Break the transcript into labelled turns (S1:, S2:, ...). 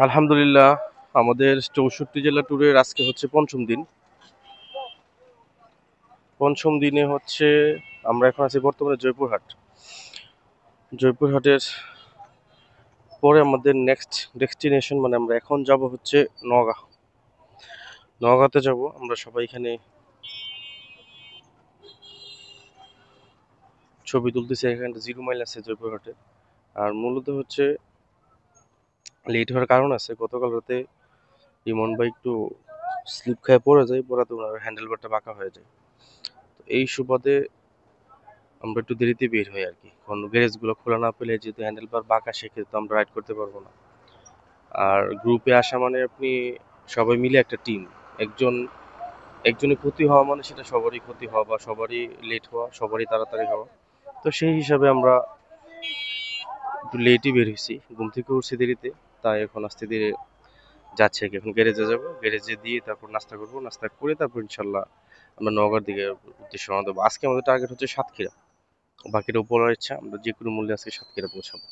S1: আলহামদুলিল্লাহ, আমাদের 64 জেলা ট্যুরের আজকে হচ্ছে পঞ্চম দিন। পঞ্চম দিনে হচ্ছে আমরা এখন আছি বর্তমানে জয়পুরহাটের পরে আমাদের নেক্সট ডেস্টিনেশন, মানে আমরা এখন যাব হচ্ছে নওগাঁতে যাব। আমরা সবাই এখানে ছবি তুলতেছি। এখানে 0 মাইল আছে জয়পুরহাটে। আর মূলত হচ্ছে লেট হওয়ার কারণ আছে, গতকাল রাতে ইমন ভাই একটু স্লিপ খেয়ে পড়ে যায়, পড়াতে ওনার হ্যান্ডেল বারটা বাঁকা হয়ে যায়। তো এই সুবাদে আমরা একটু দেরিতে বের হই আর কি, কারণ গ্যারেজগুলো খোলা না পেলে যেহেতু হ্যান্ডেল বার বাঁকা, সেক্ষেত্রে আমরা রাইড করতে পারবো না। আর গ্রুপে আসা মানে আপনি সবাই মিলে একটা টিম। একজন একজনের ক্ষতি হওয়া মানে সেটা সবারই ক্ষতি হওয়া, বা সবারই লেট হওয়া, সবারই তাড়াতাড়ি হওয়া। তো সেই হিসাবে আমরা একটু লেটই বের হয়েছি, ঘুম থেকে উঠছি দেরিতে। তাই এখন আস্তে ধীরে যাচ্ছি আর কি। এখন গ্যারেজে যাবো, গ্যারেজে দিয়ে তারপর নাস্তা করবো, নাস্তা করে তারপর ইনশাল্লাহ আমরা নওগাঁর দিকে উদ্দেশ্যে রওনা দেবো। আজকে আমাদের টার্গেট হচ্ছে সাতক্ষীরা, বাকিটা উপরের ইচ্ছা। আমরা যে কোনো মূল্যে আজকে সাতক্ষীরা পৌঁছাবো।